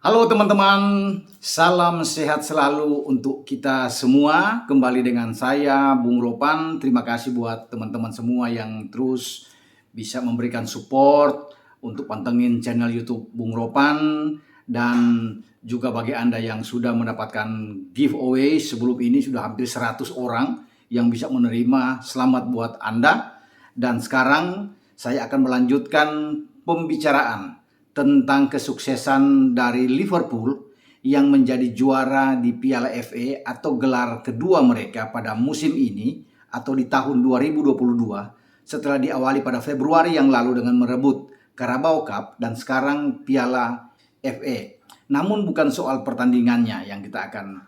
Halo teman-teman, salam sehat selalu untuk kita semua. Kembali dengan saya, Bung Ropan. Terima kasih buat teman-teman semua yang terus bisa memberikan support untuk pantengin channel YouTube Bung Ropan. Dan juga bagi Anda yang sudah mendapatkan giveaway sebelum ini sudah hampir 100 orang yang bisa menerima. Selamat buat Anda. Dan sekarang saya akan melanjutkan pembicaraan tentang kesuksesan dari Liverpool yang menjadi juara di Piala FA atau gelar kedua mereka pada musim ini atau di tahun 2022 setelah diawali pada Februari yang lalu dengan merebut Carabao Cup dan sekarang Piala FA. Namun bukan soal pertandingannya yang kita akan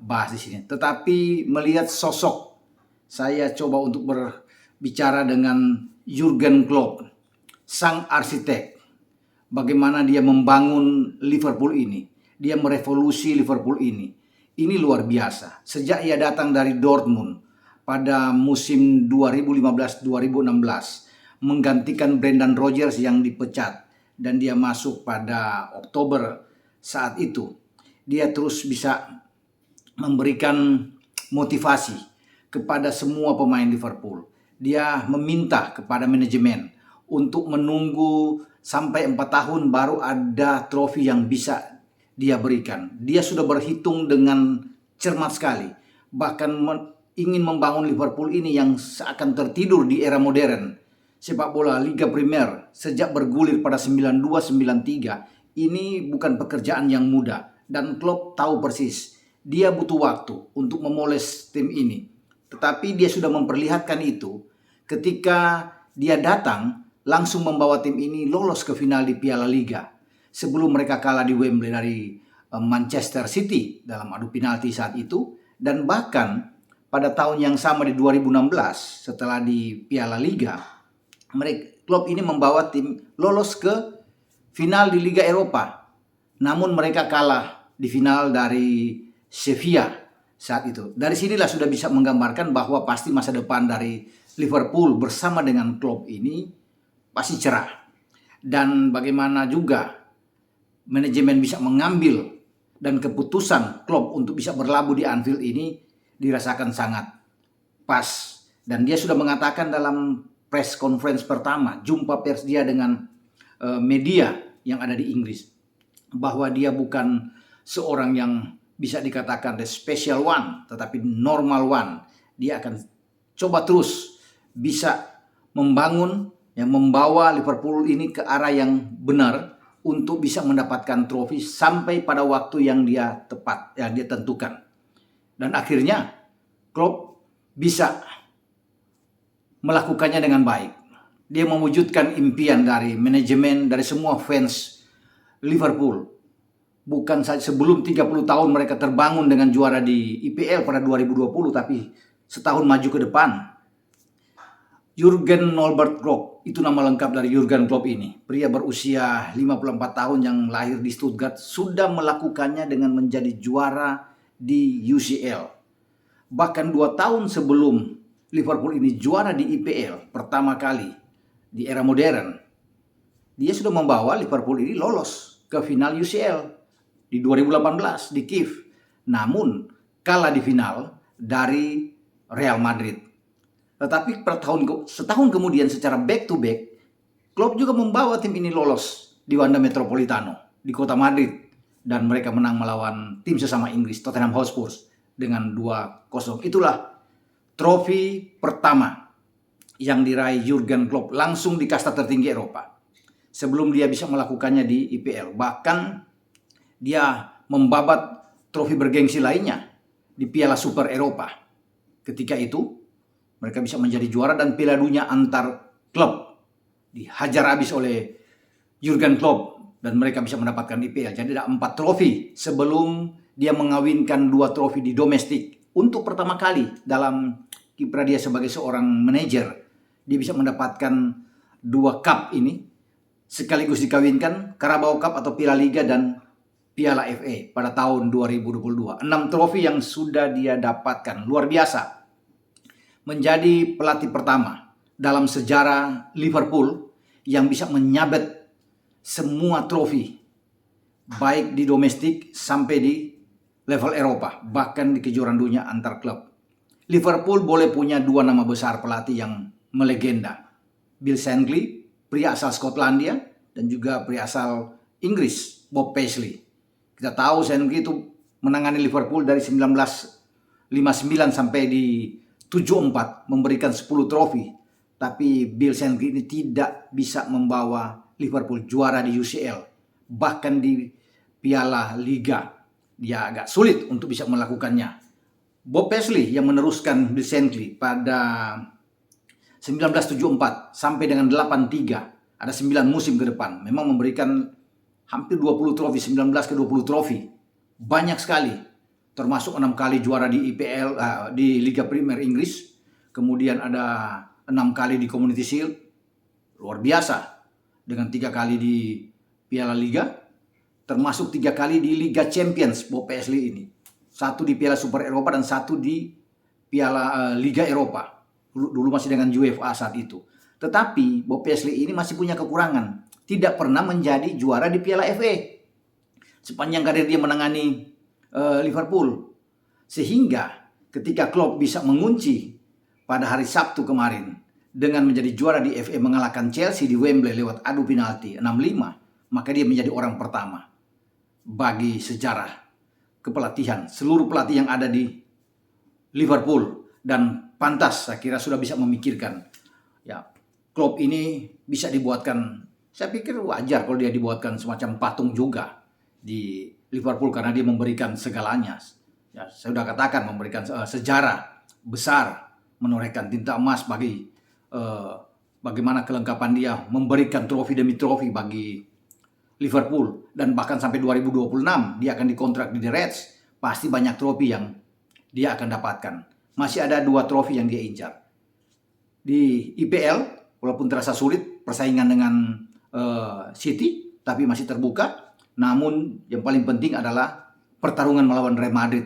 bahas di sini, tetapi melihat sosok. Saya coba untuk berbicara dengan Jurgen Klopp, sang arsitek. Bagaimana dia membangun Liverpool ini. Dia merevolusi Liverpool ini. Ini luar biasa. Sejak ia datang dari Dortmund pada musim 2015-2016. Menggantikan Brendan Rodgers yang dipecat. Dan dia masuk pada Oktober saat itu. Dia terus bisa memberikan motivasi kepada semua pemain Liverpool. Dia meminta kepada manajemen untuk menunggu sampai 4 tahun baru ada trofi yang bisa dia berikan. Dia sudah berhitung dengan cermat sekali. Bahkan ingin membangun Liverpool ini yang seakan tertidur di era modern. Sepak bola Liga Primer sejak bergulir pada 92-93 ini bukan pekerjaan yang mudah. Dan Klopp tahu persis dia butuh waktu untuk memoles tim ini. Tetapi dia sudah memperlihatkan itu ketika dia datang langsung membawa tim ini lolos ke final di Piala Liga sebelum mereka kalah di Wembley dari Manchester City dalam adu penalti saat itu. Dan bahkan pada tahun yang sama di 2016 setelah di Piala Liga, klub ini membawa tim lolos ke final di Liga Eropa. Namun mereka kalah di final dari Sevilla saat itu. Dari sinilah sudah bisa menggambarkan bahwa pasti masa depan dari Liverpool bersama dengan klub ini pasti cerah. Dan bagaimana juga manajemen bisa mengambil dan keputusan klub untuk bisa berlabuh di Anfield ini dirasakan sangat pas. Dan dia sudah mengatakan dalam press conference pertama, jumpa pers dia dengan media yang ada di Inggris, bahwa dia bukan seorang yang bisa dikatakan the special one, tetapi normal one. Dia akan coba terus bisa membangun yang membawa Liverpool ini ke arah yang benar untuk bisa mendapatkan trofi sampai pada waktu yang dia tepat, yang dia tentukan. Dan akhirnya Klopp bisa melakukannya dengan baik. Dia mewujudkan impian dari manajemen, dari semua fans Liverpool. Bukan saja sebelum 30 tahun mereka terbangun dengan juara di IPL pada 2020, tapi setahun maju ke depan. Jurgen Norbert Klopp, itu nama lengkap dari Jurgen Klopp ini. Pria berusia 54 tahun yang lahir di Stuttgart sudah melakukannya dengan menjadi juara di UCL. Bahkan 2 tahun sebelum Liverpool ini juara di IPL pertama kali di era modern, dia sudah membawa Liverpool ini lolos ke final UCL di 2018 di Kiev. Namun kalah di final dari Real Madrid. Tetapi setahun kemudian secara back to back, Klopp juga membawa tim ini lolos di Wanda Metropolitano di kota Madrid. Dan mereka menang melawan tim sesama Inggris, Tottenham Hotspur, dengan 2-0. Itulah trofi pertama yang diraih Jurgen Klopp langsung di kasta tertinggi Eropa. Sebelum dia bisa melakukannya di IPL. Bahkan dia membabat trofi bergengsi lainnya di Piala Super Eropa. Ketika itu mereka bisa menjadi juara dan Piala Dunia antar klub dihajar habis oleh Jurgen Klopp dan mereka bisa mendapatkan IPL. Jadi ada 4 trofi sebelum dia mengawinkan 2 trofi di domestik. Untuk pertama kali dalam kiprah dia sebagai seorang manajer, dia bisa mendapatkan 2 cup ini sekaligus dikawinkan, Carabao Cup atau Piala Liga dan Piala FA pada tahun 2022. 6 trofi yang sudah dia dapatkan, luar biasa. Menjadi pelatih pertama dalam sejarah Liverpool yang bisa menyabet semua trofi baik di domestik sampai di level Eropa, bahkan di kejuaraan dunia antar klub. Liverpool boleh punya dua nama besar pelatih yang melegenda. Bill Shankly, pria asal Skotlandia, dan juga pria asal Inggris, Bob Paisley. Kita tahu Shankly itu menangani Liverpool dari 1959 sampai di 74, memberikan 10 trofi. Tapi Bill Shankly ini tidak bisa membawa Liverpool juara di UCL, bahkan di Piala Liga. Dia agak sulit untuk bisa melakukannya. Bob Paisley yang meneruskan Bill Shankly pada 1974 sampai dengan 83, ada 9 musim ke depan, memang memberikan hampir 20 trofi, 19 ke 20 trofi. Banyak sekali, termasuk 6 kali juara di IPL, di Liga Premier Inggris, kemudian ada 6 kali di Community Shield, luar biasa, dengan 3 kali di Piala Liga, termasuk 3 kali di Liga Champions. Bob Paisley ini, 1 di Piala Super Eropa dan 1 di Piala Liga Eropa. Dulu masih dengan UEFA saat itu. Tetapi Bob Paisley ini masih punya kekurangan, tidak pernah menjadi juara di Piala FA sepanjang karir dia menangani Liverpool. Sehingga ketika Klopp bisa mengunci pada hari Sabtu kemarin dengan menjadi juara di FA, mengalahkan Chelsea di Wembley lewat adu penalti 6-5, maka dia menjadi orang pertama bagi sejarah kepelatihan seluruh pelatih yang ada di Liverpool. Dan pantas, saya kira sudah bisa memikirkan, ya, Klopp ini bisa dibuatkan, saya pikir wajar kalau dia dibuatkan semacam patung juga di Liverpool karena dia memberikan segalanya. Ya, saya sudah katakan memberikan sejarah besar, menorehkan tinta emas bagi bagaimana kelengkapan dia memberikan trofi demi trofi bagi Liverpool. Dan bahkan sampai 2026 dia akan dikontrak di The Reds, pasti banyak trofi yang dia akan dapatkan. Masih ada 2 trofi yang dia incar di IPL, walaupun terasa sulit persaingan dengan City, tapi masih terbuka. Namun yang paling penting adalah pertarungan melawan Real Madrid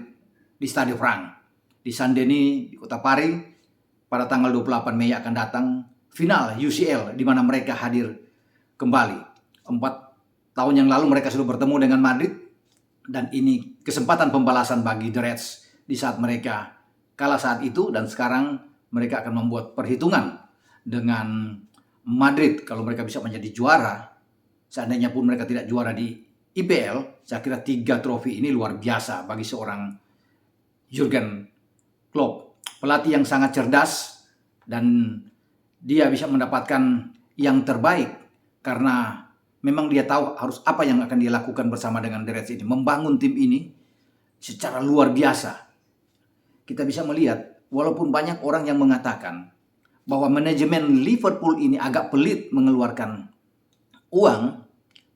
di Stade Frank, di Saint-Denis, di kota Paris, pada tanggal 28 Mei akan datang final UCL, di mana mereka hadir kembali. 4 tahun yang lalu mereka sudah bertemu dengan Madrid, dan ini kesempatan pembalasan bagi The Reds di saat mereka kalah saat itu, dan sekarang mereka akan membuat perhitungan dengan Madrid. Kalau mereka bisa menjadi juara, seandainya pun mereka tidak juara di IPL, saya kira 3 trofi ini luar biasa bagi seorang Jurgen Klopp. Pelatih yang sangat cerdas, dan dia bisa mendapatkan yang terbaik karena memang dia tahu harus apa yang akan dia lakukan bersama dengan The Reds ini, membangun tim ini secara luar biasa. Kita bisa melihat, walaupun banyak orang yang mengatakan bahwa manajemen Liverpool ini agak pelit mengeluarkan uang,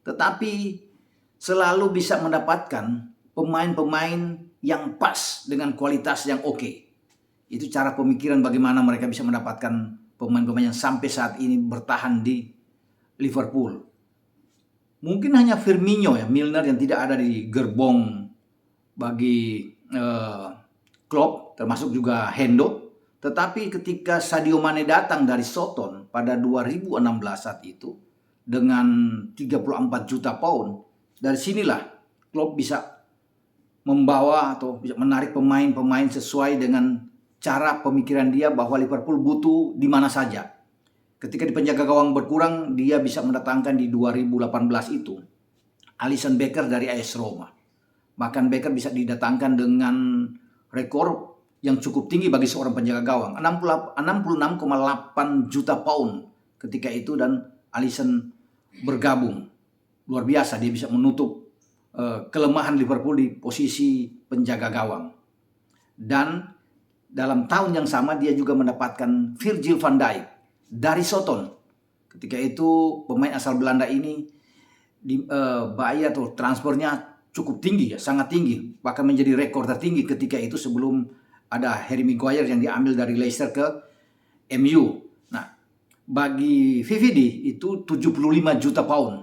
tetapi selalu bisa mendapatkan pemain-pemain yang pas dengan kualitas yang oke. Itu cara pemikiran bagaimana mereka bisa mendapatkan pemain-pemain yang sampai saat ini bertahan di Liverpool. Mungkin hanya Firmino, ya, Milner yang tidak ada di gerbong bagi Klopp, termasuk juga Hendo. Tetapi ketika Sadio Mane datang dari Soton pada 2016 saat itu dengan 34 juta pound, dari sinilah Klopp bisa membawa atau bisa menarik pemain-pemain sesuai dengan cara pemikiran dia bahwa Liverpool butuh di mana saja. Ketika di penjaga gawang berkurang, dia bisa mendatangkan di 2018 itu Alisson Becker dari AS Roma. Bahkan Becker bisa didatangkan dengan rekor yang cukup tinggi bagi seorang penjaga gawang, 66,8 juta pound ketika itu, dan Alisson bergabung. Luar biasa, dia bisa menutup kelemahan Liverpool di posisi penjaga gawang. Dan dalam tahun yang sama dia juga mendapatkan Virgil van Dijk dari Soton. Ketika itu pemain asal Belanda ini bayar atau transfernya cukup tinggi, ya, sangat tinggi, bahkan menjadi rekor tertinggi ketika itu sebelum ada Harry Maguire yang diambil dari Leicester ke MU. Nah, bagi VVD itu 75 juta pound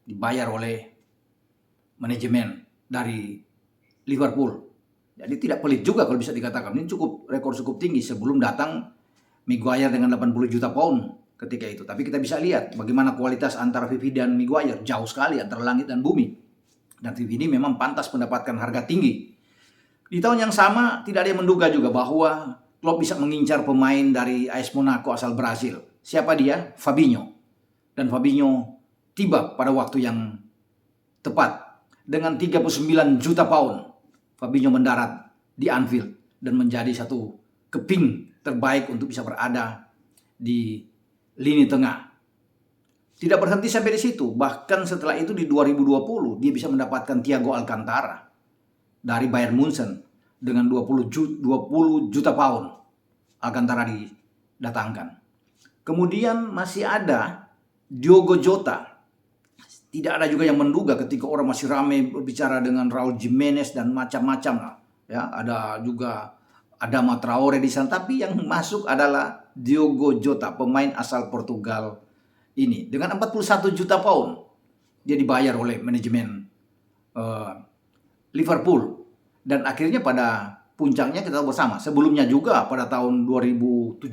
dibayar oleh manajemen dari Liverpool. Jadi tidak pelit juga kalau bisa dikatakan, ini rekor cukup tinggi sebelum datang Maguire dengan 80 juta pound ketika itu. Tapi kita bisa lihat bagaimana kualitas antara VVD dan Maguire, jauh sekali antara langit dan bumi. Dan tim ini memang pantas mendapatkan harga tinggi. Di tahun yang sama tidak ada yang menduga juga bahwa Klopp bisa mengincar pemain dari AS Monaco asal Brasil. Siapa dia? Fabinho. Dan Fabinho tiba pada waktu yang tepat. Dengan 39 juta pound, Fabinho mendarat di Anfield dan menjadi satu keping terbaik untuk bisa berada di lini tengah. Tidak berhenti sampai di situ, bahkan setelah itu di 2020 dia bisa mendapatkan Thiago Alcantara dari Bayern Munchen dengan 20 juta pound. Alcantara didatangkan. Kemudian masih ada Diogo Jota. Tidak ada juga yang menduga ketika orang masih ramai berbicara dengan Raul Jimenez dan macam-macam lah. Ya, ada juga Adama Traore di sana, tapi yang masuk adalah Diogo Jota, pemain asal Portugal ini dengan 41 juta pound. Dia dibayar oleh manajemen Liverpool dan akhirnya pada puncaknya kita tahu bersama. Sebelumnya juga pada tahun 2017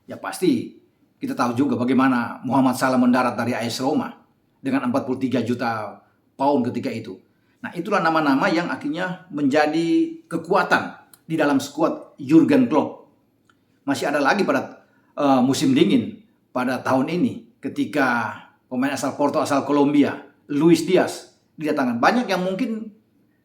ya pasti kita tahu juga bagaimana Muhammad Salah mendarat dari AS Roma dengan 43 juta pound ketika itu. Nah, itulah nama-nama yang akhirnya menjadi kekuatan di dalam skuad Jurgen Klopp. Masih ada lagi pada musim dingin pada tahun ini ketika pemain asal Porto asal Kolombia, Luis Diaz didatangkan. Banyak yang mungkin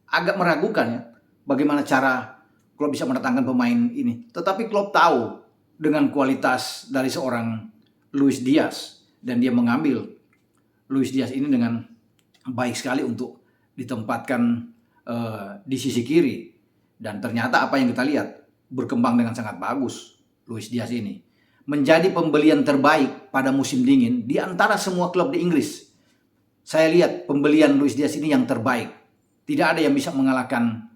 agak meragukan ya bagaimana cara Klopp bisa mendatangkan pemain ini. Tetapi Klopp tahu dengan kualitas dari seorang Luis Diaz dan dia mengambil Luis Diaz ini dengan baik sekali untuk ditempatkan di sisi kiri. Dan ternyata apa yang kita lihat berkembang dengan sangat bagus. Luis Diaz ini menjadi pembelian terbaik pada musim dingin di antara semua klub di Inggris. Saya lihat pembelian Luis Diaz ini yang terbaik. Tidak ada yang bisa mengalahkan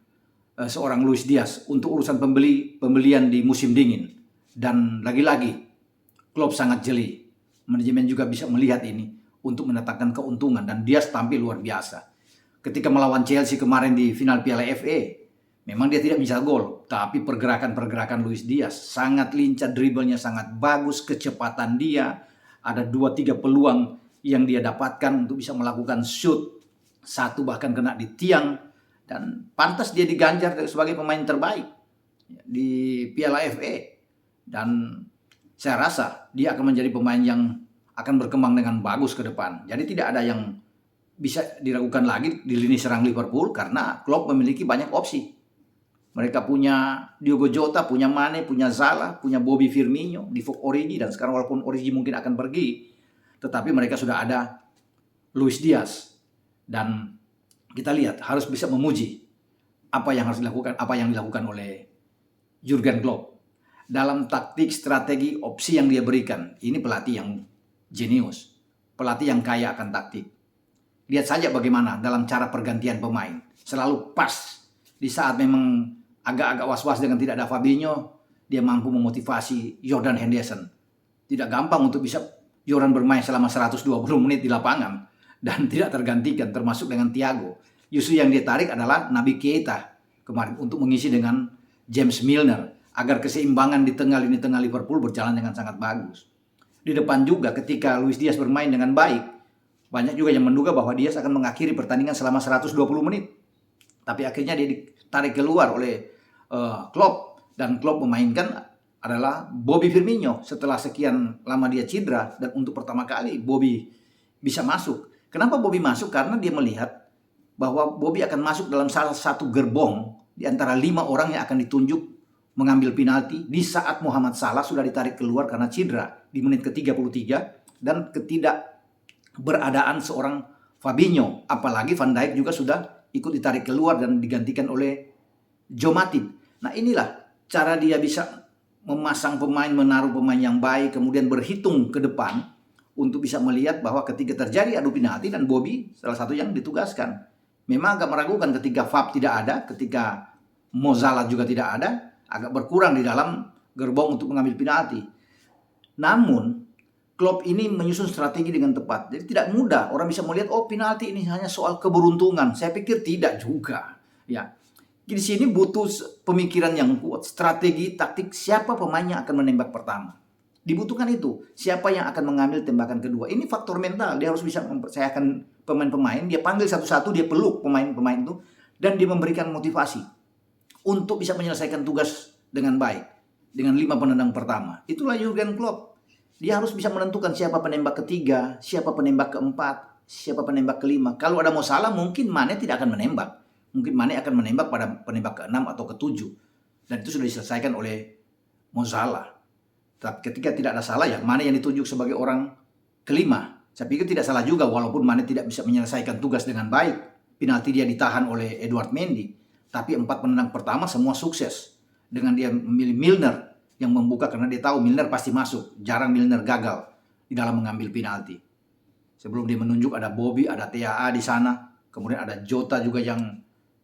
seorang Luis Diaz untuk urusan pembelian di musim dingin. Dan lagi-lagi Klopp sangat jeli. Manajemen juga bisa melihat ini untuk mendatangkan keuntungan dan Diaz tampil luar biasa. Ketika melawan Chelsea kemarin di final Piala FA, memang dia tidak bisa gol, tapi pergerakan-pergerakan Luis Diaz sangat lincah, dribblenya sangat bagus, kecepatan dia, ada 2-3 peluang yang dia dapatkan untuk bisa melakukan shoot, satu bahkan kena di tiang, dan pantas dia diganjar sebagai pemain terbaik di Piala FA. Dan saya rasa dia akan menjadi pemain yang akan berkembang dengan bagus ke depan. Jadi tidak ada yang bisa diragukan lagi di lini serang Liverpool karena Klopp memiliki banyak opsi. Mereka punya Diogo Jota, punya Mane, punya Salah, punya Bobby Firmino, Divock Origi, dan sekarang walaupun Origi mungkin akan pergi, tetapi mereka sudah ada Luis Diaz. Dan kita lihat harus bisa memuji apa yang harus dilakukan, apa yang dilakukan oleh Jurgen Klopp dalam taktik, strategi, opsi yang dia berikan. Ini pelatih yang jenius, pelatih yang kaya akan taktik. Lihat saja bagaimana dalam cara pergantian pemain, selalu pas. Di saat memang agak-agak was-was dengan tidak ada Fabinho, dia mampu memotivasi Jordan Henderson. Tidak gampang untuk bisa Jordan bermain selama 120 menit di lapangan dan tidak tergantikan, termasuk dengan Thiago. Justru yang dia tarik adalah Naby Keita kemarin untuk mengisi dengan James Milner agar keseimbangan di lini tengah Liverpool berjalan dengan sangat bagus. Di depan juga ketika Luis Diaz bermain dengan baik, banyak juga yang menduga bahwa Diaz akan mengakhiri pertandingan selama 120 menit. Tapi akhirnya dia ditarik keluar oleh Klopp. Dan Klopp memainkan adalah Bobby Firmino setelah sekian lama dia cedera. Dan untuk pertama kali Bobby bisa masuk. Kenapa Bobby masuk? Karena dia melihat bahwa Bobby akan masuk dalam salah satu gerbong di antara 5 orang yang akan ditunjuk mengambil penalti di saat Muhammad Salah sudah ditarik keluar karena cedera di menit ke-33 dan ketidakberadaan seorang Fabinho. Apalagi Van Dijk juga sudah ikut ditarik keluar dan digantikan oleh Joe Matip. Nah, inilah cara dia bisa memasang pemain, menaruh pemain yang baik, kemudian berhitung ke depan untuk bisa melihat bahwa ketika terjadi adu penalti, dan Bobby salah satu yang ditugaskan. Memang agak meragukan ketika Fab tidak ada, ketika Mo Salah juga tidak ada, agak berkurang di dalam gerbong untuk mengambil penalti. Namun Klopp ini menyusun strategi dengan tepat. Jadi tidak mudah orang bisa melihat penalti ini hanya soal keberuntungan. Saya pikir tidak juga. Ya. Di sini butuh pemikiran yang kuat, strategi, taktik, siapa pemain yang akan menembak pertama. Dibutuhkan itu. Siapa yang akan mengambil tembakan kedua? Ini faktor mental. Dia harus bisa mempercayakan pemain-pemain. Dia panggil satu-satu, dia peluk pemain-pemain itu. Dan dia memberikan motivasi untuk bisa menyelesaikan tugas dengan baik. Dengan 5 penendang pertama. Itulah Jurgen Klopp. Dia harus bisa menentukan siapa penembak ketiga, siapa penembak keempat, siapa penembak kelima. Kalau ada Mo Salah, mungkin Mane tidak akan menembak. Mungkin Mane akan menembak pada penembak ke-6 atau ke-7. Dan itu sudah diselesaikan oleh Mo Salah. Tapi ketika tidak ada Salah, ya Mane yang ditunjuk sebagai orang kelima. Saya pikir tidak salah juga, walaupun Mane tidak bisa menyelesaikan tugas dengan baik. Penalti dia ditahan oleh Edouard Mendy. Tapi 4 penendang pertama semua sukses. Dengan dia memilih Milner yang membuka, karena dia tahu Milner pasti masuk. Jarang Milner gagal di dalam mengambil penalti. Sebelum dia menunjuk ada Bobby, ada TAA di sana. Kemudian ada Jota juga yang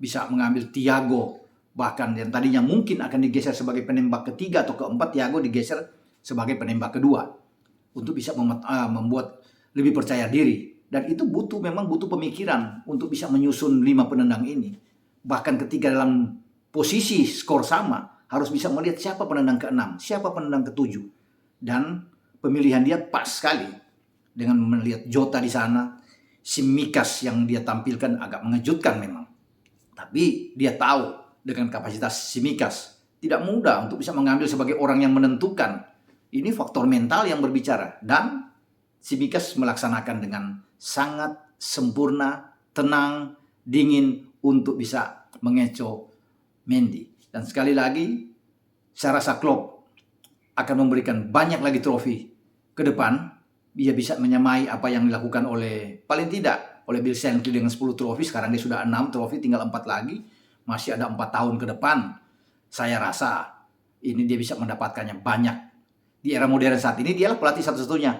bisa mengambil, Thiago. Bahkan yang tadinya mungkin akan digeser sebagai penembak ketiga atau keempat, Thiago digeser sebagai penembak kedua untuk bisa membuat lebih percaya diri. Dan itu memang butuh pemikiran untuk bisa menyusun 5 penendang ini. Bahkan ketika dalam posisi skor sama, harus bisa melihat siapa penendang ke-6, siapa penendang ke-7. Dan pemilihan dia pas sekali dengan melihat Jota di sana. Tsimikas yang dia tampilkan agak mengejutkan memang. Tapi dia tahu dengan kapasitas Tsimikas tidak mudah untuk bisa mengambil sebagai orang yang menentukan. Ini faktor mental yang berbicara. Dan Tsimikas melaksanakan dengan sangat sempurna, tenang, dingin untuk bisa mengecoh Mendy. Dan sekali lagi, saya rasa Klopp akan memberikan banyak lagi trofi ke depan. Dia bisa menyamai apa yang dilakukan oleh, paling tidak, oleh Bill Shankly dengan 10 trofi. Sekarang dia sudah 6 trofi, tinggal 4 lagi. Masih ada 4 tahun ke depan. Saya rasa ini dia bisa mendapatkannya banyak. Di era modern saat ini, dialah pelatih satu-satunya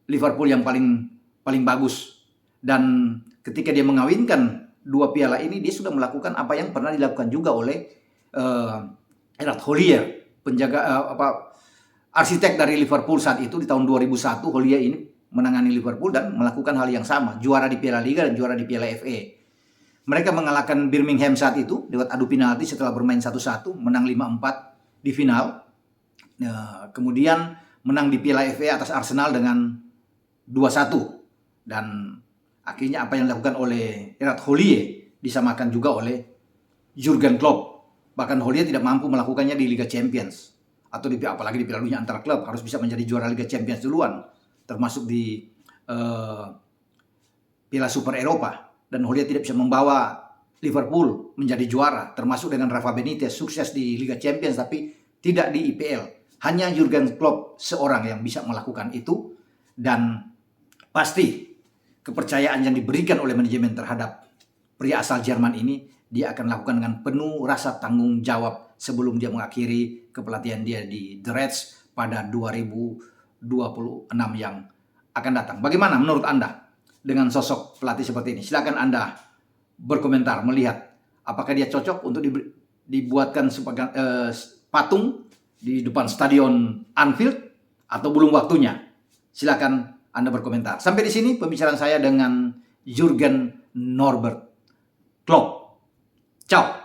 Liverpool yang paling bagus. Dan ketika dia mengawinkan 2 piala ini, dia sudah melakukan apa yang pernah dilakukan juga oleh Gerard Houllier, arsitek dari Liverpool saat itu. Di tahun 2001, Houllier ini menangani Liverpool dan melakukan hal yang sama. Juara di Piala Liga dan juara di Piala FA. Mereka mengalahkan Birmingham saat itu lewat adu penalti setelah bermain 1-1, menang 5-4 di final. Kemudian menang di Piala FA atas Arsenal dengan 2-1. Dan akhirnya apa yang dilakukan oleh Gerard Houllier disamakan juga oleh Jurgen Klopp. Bahkan Houllier tidak mampu melakukannya di Liga Champions. Atau apalagi di Piala Dunia antar klub. Harus bisa menjadi juara Liga Champions duluan. Termasuk di Piala Super Eropa. Dan Houllier tidak bisa membawa Liverpool menjadi juara. Termasuk dengan Rafa Benitez, sukses di Liga Champions tapi tidak di IPL. Hanya Jurgen Klopp seorang yang bisa melakukan itu. Dan pasti kepercayaan yang diberikan oleh manajemen terhadap pria asal Jerman ini, dia akan lakukan dengan penuh rasa tanggung jawab sebelum dia mengakhiri kepelatihan dia di The Reds pada 2026 yang akan datang. Bagaimana menurut Anda dengan sosok pelatih seperti ini? Silakan Anda berkomentar, melihat apakah dia cocok untuk dibuatkan sebagai patung di depan stadion Anfield atau belum waktunya. Silakan Anda berkomentar. Sampai di sini pembicaraan saya dengan Jurgen Norbert Klopp. Ciao.